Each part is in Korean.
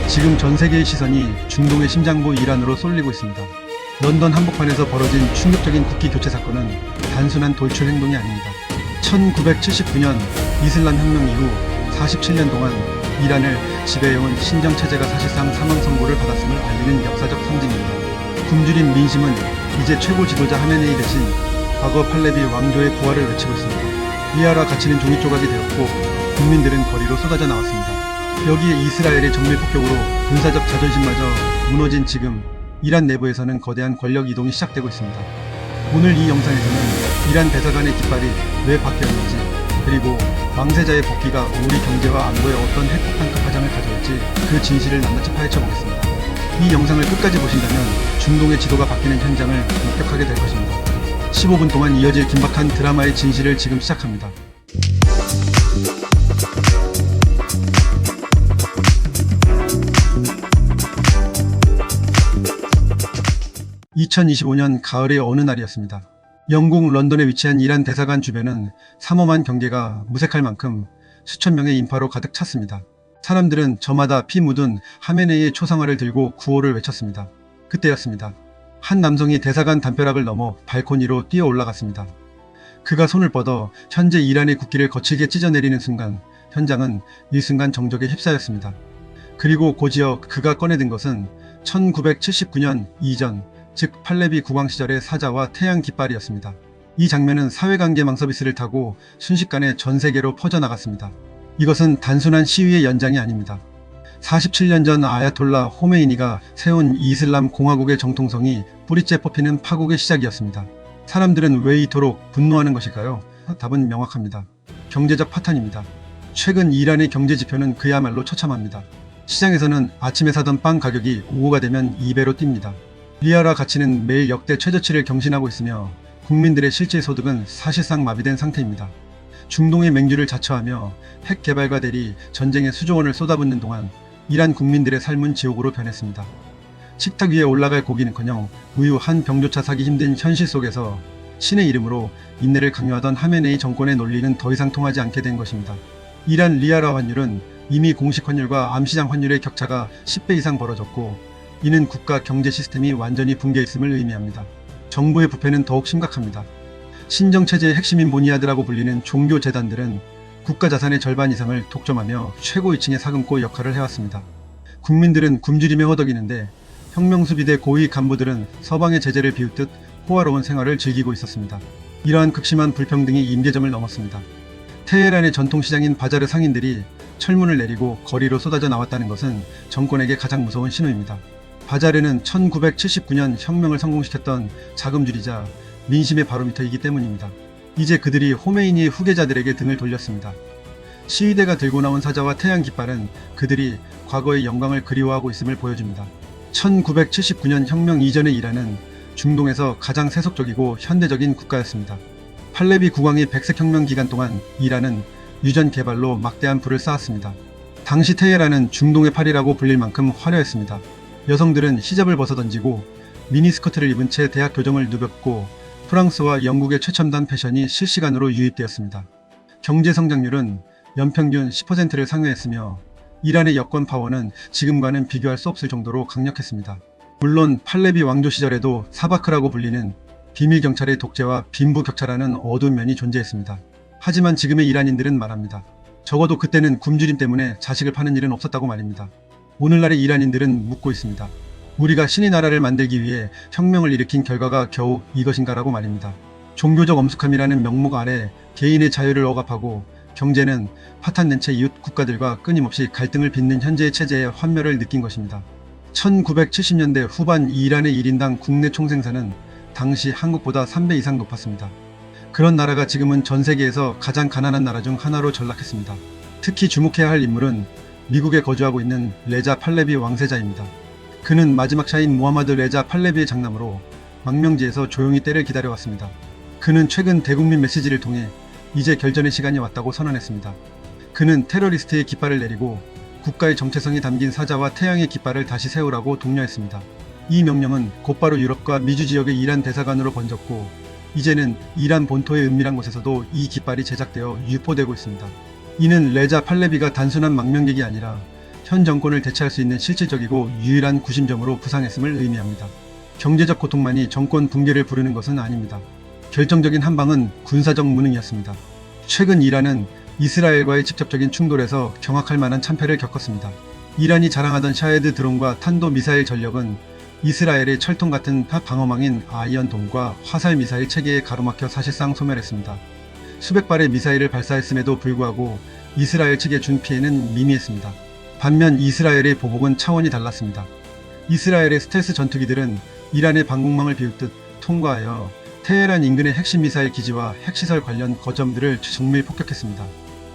지금 전 세계의 시선이 중동의 심장부 이란으로 쏠리고 있습니다. 런던 한복판에서 벌어진 충격적인 국기 교체 사건은 단순한 돌출 행동이 아닙니다. 1979년 이슬람 혁명 이후 47년 동안 이란을 지배해온 신정체제가 사실상 사망 선고를 받았음을 알리는 역사적 상징입니다. 굶주린 민심은 이제 최고 지도자 하메네이 대신 과거 팔레비 왕조의 부활을 외치고 있습니다. 위아라 갇히는 종이 조각이 되었고 국민들은 거리로 쏟아져 나왔습니다. 여기에 이스라엘의 정밀 폭격으로 군사적 자존심마저 무너진 지금 이란 내부에서는 거대한 권력 이동이 시작되고 있습니다. 오늘 이 영상에서는 이란 대사관의 깃발이 왜 바뀌었는지, 그리고 왕세자의 복귀가 우리 경제와 안보에 어떤 핵폭탄급 파장을 가져올지 그 진실을 낱낱이 파헤쳐 보겠습니다. 이 영상을 끝까지 보신다면 중동의 지도가 바뀌는 현장을 목격하게 될 것입니다. 15분 동안 이어질 긴박한 드라마의 진실을 지금 시작합니다. 2025년 가을의 어느 날이었습니다. 영국 런던에 위치한 이란 대사관 주변은 삼엄한 경계가 무색할 만큼 수천 명의 인파로 가득 찼습니다. 사람들은 저마다 피 묻은 하메네이의 초상화를 들고 구호를 외쳤습니다. 그때였습니다. 한 남성이 대사관 담벼락을 넘어 발코니로 뛰어 올라갔습니다. 그가 손을 뻗어 현재 이란의 국기를 거칠게 찢어내리는 순간 현장은 일순간 정적에 휩싸였습니다. 그리고 곧이어 그가 꺼내든 것은 1979년 이전, 즉 팔레비 국왕 시절의 사자와 태양 깃발이었습니다. 이 장면은 사회관계망 서비스를 타고 순식간에 전 세계로 퍼져나갔습니다. 이것은 단순한 시위의 연장이 아닙니다. 47년 전 아야톨라 호메이니가 세운 이슬람 공화국의 정통성이 뿌리째 뽑히는 파국의 시작이었습니다. 사람들은 왜 이토록 분노하는 것일까요? 답은 명확합니다. 경제적 파탄입니다. 최근 이란의 경제 지표는 그야말로 처참합니다. 시장에서는 아침에 사던 빵 가격이 오후가 되면 2배로 뜁니다. 리아라 가치는 매일 역대 최저치를 경신하고 있으며 국민들의 실제 소득은 사실상 마비된 상태입니다. 중동의 맹주를 자처하며 핵 개발과 대리, 전쟁에 수조 원을 쏟아붓는 동안 이란 국민들의 삶은 지옥으로 변했습니다. 식탁 위에 올라갈 고기는커녕 우유 한 병조차 사기 힘든 현실 속에서 신의 이름으로 인내를 강요하던 하메네이 정권의 논리는 더 이상 통하지 않게 된 것입니다. 이란 리아라 환율은 이미 공식 환율과 암시장 환율의 격차가 10배 이상 벌어졌고 이는 국가 경제 시스템이 완전히 붕괴했음을 의미합니다. 정부의 부패는 더욱 심각합니다. 신정체제의 핵심인 보니아드라고 불리는 종교재단들은 국가 자산의 절반 이상을 독점하며 최고 위층에 사금고 역할을 해왔습니다. 국민들은 굶주리며 허덕이는데 혁명수비대 고위 간부들은 서방의 제재를 비웃듯 호화로운 생활을 즐기고 있었습니다. 이러한 극심한 불평등이 임계점을 넘었습니다. 테헤란의 전통시장인 바자르 상인들이 철문을 내리고 거리로 쏟아져 나왔다는 것은 정권에게 가장 무서운 신호입니다. 바자르는 1979년 혁명을 성공시켰던 자금줄이자 민심의 바로미터이기 때문입니다. 이제 그들이 호메이니의 후계자들에게 등을 돌렸습니다. 시위대가 들고 나온 사자와 태양 깃발은 그들이 과거의 영광을 그리워하고 있음을 보여줍니다. 1979년 혁명 이전의 이란은 중동에서 가장 세속적이고 현대적인 국가였습니다. 팔레비 국왕의 백색혁명 기간 동안 이란은 유전 개발로 막대한 부를 쌓았습니다. 당시 테헤란은 중동의 파리라고 불릴 만큼 화려했습니다. 여성들은 히잡을 벗어던지고 미니스커트를 입은 채 대학 교정을 누볐고 프랑스와 영국의 최첨단 패션이 실시간으로 유입되었습니다. 경제 성장률은 연평균 10%를 상회했으며 이란의 여권 파워는 지금과는 비교할 수 없을 정도로 강력했습니다. 물론 팔레비 왕조 시절에도 사바크라고 불리는 비밀 경찰의 독재와 빈부격차라는 어두운 면이 존재했습니다. 하지만 지금의 이란인들은 말합니다. 적어도 그때는 굶주림 때문에 자식을 파는 일은 없었다고 말입니다. 오늘날의 이란인들은 묻고 있습니다. 우리가 신의 나라를 만들기 위해 혁명을 일으킨 결과가 겨우 이것인가라고 말입니다. 종교적 엄숙함이라는 명목 아래 개인의 자유를 억압하고 경제는 파탄낸 채 이웃 국가들과 끊임없이 갈등을 빚는 현재의 체제의 환멸을 느낀 것입니다. 1970년대 후반 이란의 1인당 국내 총생산은 당시 한국보다 3배 이상 높았습니다. 그런 나라가 지금은 전 세계에서 가장 가난한 나라 중 하나로 전락했습니다. 특히 주목해야 할 인물은 미국에 거주하고 있는 레자 팔레비 왕세자입니다. 그는 마지막 차인 무하마드 레자 팔레비의 장남으로 망명지에서 조용히 때를 기다려왔습니다. 그는 최근 대국민 메시지를 통해 이제 결전의 시간이 왔다고 선언했습니다. 그는 테러리스트의 깃발을 내리고 국가의 정체성이 담긴 사자와 태양의 깃발을 다시 세우라고 독려했습니다. 이 명령은 곧바로 유럽과 미주 지역의 이란 대사관으로 번졌고 이제는 이란 본토의 은밀한 곳에서도 이 깃발이 제작되어 유포되고 있습니다. 이는 레자 팔레비가 단순한 망명객이 아니라 현 정권을 대체할 수 있는 실질적이고 유일한 구심점으로 부상했음을 의미합니다. 경제적 고통만이 정권 붕괴를 부르는 것은 아닙니다. 결정적인 한방은 군사적 무능이었습니다. 최근 이란은 이스라엘과의 직접적인 충돌에서 경악할 만한 참패를 겪었습니다. 이란이 자랑하던 샤헤드 드론과 탄도 미사일 전력은 이스라엘의 철통 같은 방어망인 아이언돔과 화살 미사일 체계에 가로막혀 사실상 소멸했습니다. 수백 발의 미사일을 발사했음에도 불구하고 이스라엘 측에 준 피해는 미미했습니다. 반면 이스라엘의 보복은 차원이 달랐습니다. 이스라엘의 스텔스 전투기들은 이란의 방공망을 비웃듯 통과하여 테헤란 인근의 핵심 미사일 기지와 핵시설 관련 거점들을 정밀 폭격했습니다.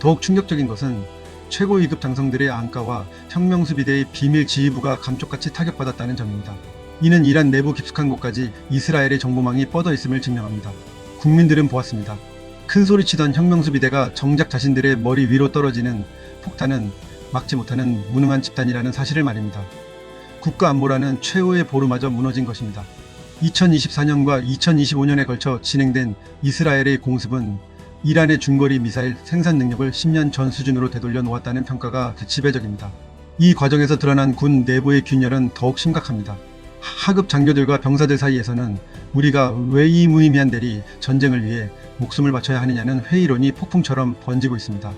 더욱 충격적인 것은 최고 2급 장성들의 안가와 혁명수비대의 비밀 지휘부가 감쪽같이 타격받았다는 점입니다. 이는 이란 내부 깊숙한 곳까지 이스라엘의 정보망이 뻗어 있음을 증명합니다. 국민들은 보았습니다. 큰 소리치던 혁명수비대가 정작 자신들의 머리 위로 떨어지는 폭탄은 막지 못하는 무능한 집단이라는 사실을 말입니다. 국가안보라는 최후의 보루마저 무너진 것입니다. 2024년과 2025년에 걸쳐 진행된 이스라엘의 공습은 이란의 중거리 미사일 생산 능력을 10년 전 수준으로 되돌려 놓았다는 평가가 지배적입니다. 이 과정에서 드러난 군 내부의 균열은 더욱 심각합니다. 하급 장교들과 병사들 사이에서는 우리가 왜 이 무의미한 대리 전쟁을 위해 목숨을 바쳐야 하느냐는 회의론이 폭풍처럼 번지고 있습니다.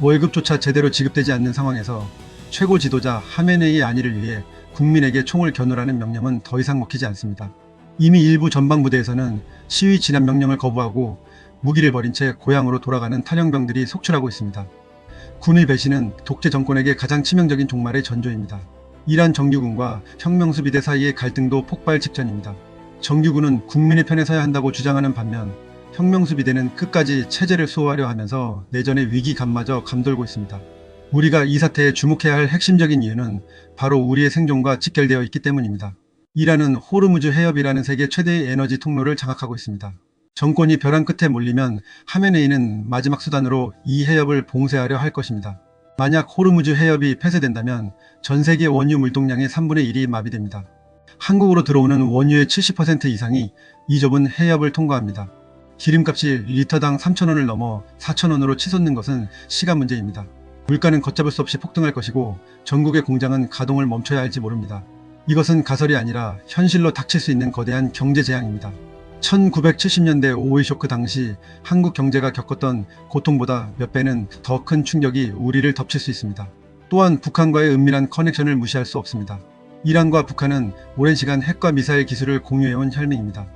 월급조차 제대로 지급되지 않는 상황에서 최고 지도자 하메네이의 안위를 위해 국민에게 총을 겨누라는 명령은 더 이상 먹히지 않습니다. 이미 일부 전방부대에서는 시위 진압 명령을 거부하고 무기를 버린 채 고향으로 돌아가는 탈영병들이 속출하고 있습니다. 군의 배신은 독재 정권에게 가장 치명적인 종말의 전조입니다. 이란 정규군과 혁명수비대 사이의 갈등도 폭발 직전입니다. 정규군은 국민의 편에 서야 한다고 주장하는 반면 혁명수비대는 끝까지 체제를 수호하려 하면서 내전의 위기감마저 감돌고 있습니다. 우리가 이 사태에 주목해야 할 핵심적인 이유는 바로 우리의 생존과 직결되어 있기 때문입니다. 이란은 호르무즈 해협이라는 세계 최대의 에너지 통로를 장악하고 있습니다. 정권이 벼랑 끝에 몰리면 하메네이는 마지막 수단으로 이 해협을 봉쇄하려 할 것입니다. 만약 호르무즈 해협이 폐쇄된다면 전 세계 원유 물동량의 3분의 1이 마비됩니다. 한국으로 들어오는 원유의 70% 이상이 이 좁은 해협을 통과합니다. 기름값이 리터당 3,000원을 넘어 4,000원으로 치솟는 것은 시간 문제입니다. 물가는 걷잡을 수 없이 폭등할 것이고 전국의 공장은 가동을 멈춰야 할지 모릅니다. 이것은 가설이 아니라 현실로 닥칠 수 있는 거대한 경제 재앙입니다. 1970년대 오일 쇼크 당시 한국 경제가 겪었던 고통보다 몇 배는 더 큰 충격이 우리를 덮칠 수 있습니다. 또한 북한과의 은밀한 커넥션을 무시할 수 없습니다. 이란과 북한은 오랜 시간 핵과 미사일 기술을 공유해온 혈맹입니다.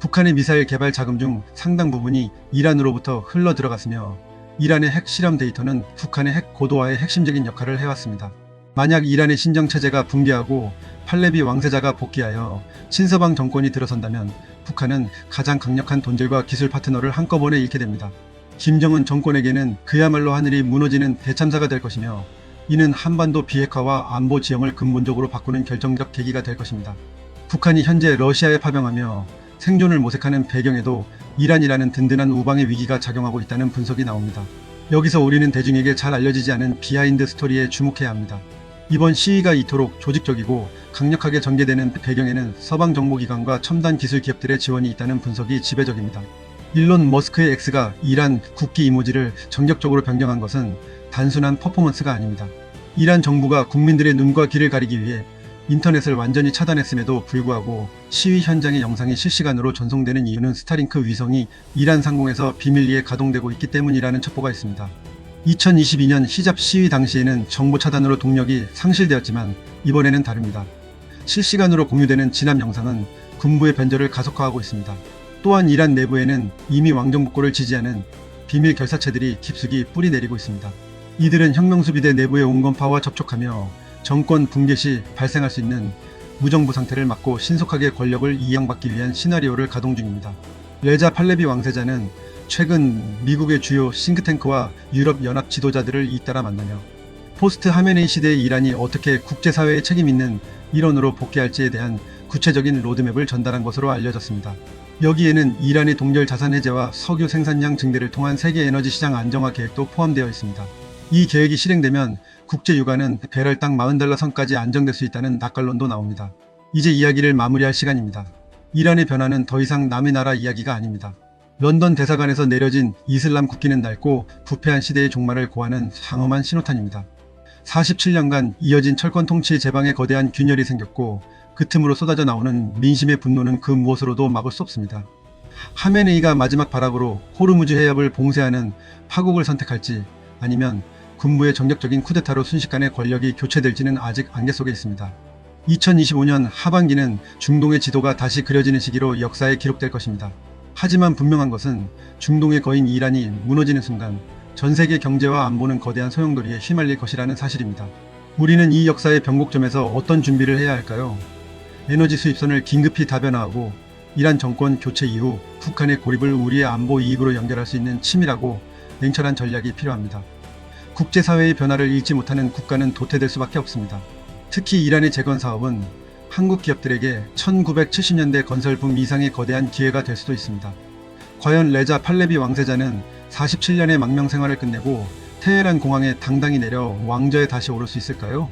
북한의 미사일 개발 자금 중 상당 부분이 이란으로부터 흘러 들어갔으며 이란의 핵 실험 데이터는 북한의 핵 고도화의 핵심적인 역할을 해왔습니다. 만약 이란의 신정체제가 붕괴하고 팔레비 왕세자가 복귀하여 친서방 정권이 들어선다면 북한은 가장 강력한 돈질과 기술 파트너를 한꺼번에 잃게 됩니다. 김정은 정권에게는 그야말로 하늘이 무너지는 대참사가 될 것이며 이는 한반도 비핵화와 안보 지형을 근본적으로 바꾸는 결정적 계기가 될 것입니다. 북한이 현재 러시아에 파병하며 생존을 모색하는 배경에도 이란이라는 든든한 우방의 위기가 작용하고 있다는 분석이 나옵니다. 여기서 우리는 대중에게 잘 알려지지 않은 비하인드 스토리에 주목해야 합니다. 이번 시위가 이토록 조직적이고 강력하게 전개되는 배경에는 서방 정보기관과 첨단 기술 기업들의 지원이 있다는 분석이 지배적입니다. 일론 머스크의 X가 이란 국기 이모지를 전격적으로 변경한 것은 단순한 퍼포먼스가 아닙니다. 이란 정부가 국민들의 눈과 귀를 가리기 위해 인터넷을 완전히 차단했음에도 불구하고 시위 현장의 영상이 실시간으로 전송되는 이유는 스타링크 위성이 이란 상공에서 비밀리에 가동되고 있기 때문이라는 첩보가 있습니다. 2022년 히잡 시위 당시에는 정보 차단으로 동력이 상실되었지만 이번에는 다릅니다. 실시간으로 공유되는 진압 영상은 군부의 변절을 가속화하고 있습니다. 또한 이란 내부에는 이미 왕정복고를 지지하는 비밀 결사체들이 깊숙이 뿌리 내리고 있습니다. 이들은 혁명수비대 내부의 온건파와 접촉하며 정권 붕괴 시 발생할 수 있는 무정부 상태를 막고 신속하게 권력을 이양받기 위한 시나리오를 가동 중입니다. 레자 팔레비 왕세자는 최근 미국의 주요 싱크탱크와 유럽 연합 지도자들을 잇따라 만나며 포스트 하메네이 시대의 이란이 어떻게 국제사회에 책임 있는 일원으로 복귀할지에 대한 구체적인 로드맵을 전달한 것으로 알려졌습니다. 여기에는 이란의 동결 자산 해제와 석유 생산량 증대를 통한 세계 에너지 시장 안정화 계획도 포함되어 있습니다. 이 계획이 실행되면 국제 유가는 배럴당 $40 선까지 안정될 수 있다는 낙관론도 나옵니다. 이제 이야기를 마무리할 시간입니다. 이란의 변화는 더 이상 남의 나라 이야기가 아닙니다. 런던 대사관에서 내려진 이슬람 국기는 낡고 부패한 시대의 종말을 고하는 장엄한 신호탄입니다. 47년간 이어진 철권 통치 제방에 거대한 균열이 생겼고 그 틈으로 쏟아져 나오는 민심의 분노는 그 무엇으로도 막을 수 없습니다. 하메네이가 마지막 발악으로 호르무즈 해협을 봉쇄하는 파국을 선택할지 아니면 군부의 정격적인 쿠데타로 순식간에 권력이 교체될지는 아직 안개 속에 있습니다. 2025년 하반기는 중동의 지도가 다시 그려지는 시기로 역사에 기록될 것입니다. 하지만 분명한 것은 중동의 거인 이란이 무너지는 순간 전 세계 경제와 안보는 거대한 소용돌이에 휘말릴 것이라는 사실입니다. 우리는 이 역사의 변곡점에서 어떤 준비를 해야 할까요? 에너지 수입선을 긴급히 다변화하고 이란 정권 교체 이후 북한의 고립을 우리의 안보 이익으로 연결할 수 있는 치밀하고 냉철한 전략이 필요합니다. 국제사회의 변화를 읽지 못하는 국가는 도태될 수밖에 없습니다. 특히 이란의 재건 사업은 한국 기업들에게 1970년대 건설붐 이상의 거대한 기회가 될 수도 있습니다. 과연 레자 팔레비 왕세자는 47년의 망명 생활을 끝내고 테헤란 공항에 당당히 내려 왕좌에 다시 오를 수 있을까요?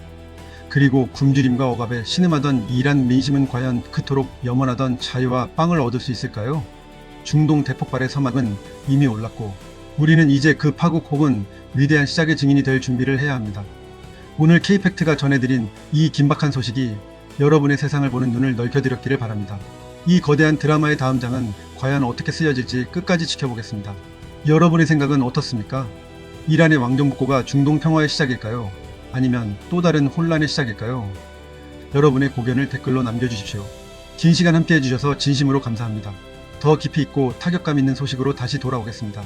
그리고 굶주림과 억압에 신음하던 이란 민심은 과연 그토록 염원하던 자유와 빵을 얻을 수 있을까요? 중동 대폭발의 서막은 이미 올랐고 우리는 이제 그 파국 혹은 위대한 시작의 증인이 될 준비를 해야 합니다. 오늘 K팩트가 전해드린 이 긴박한 소식이 여러분의 세상을 보는 눈을 넓혀드렸기를 바랍니다. 이 거대한 드라마의 다음 장은 과연 어떻게 쓰여질지 끝까지 지켜보겠습니다. 여러분의 생각은 어떻습니까? 이란의 왕정복고가 중동 평화의 시작일까요? 아니면 또 다른 혼란의 시작일까요? 여러분의 고견을 댓글로 남겨주십시오. 긴 시간 함께 해주셔서 진심으로 감사합니다. 더 깊이 있고 타격감 있는 소식으로 다시 돌아오겠습니다.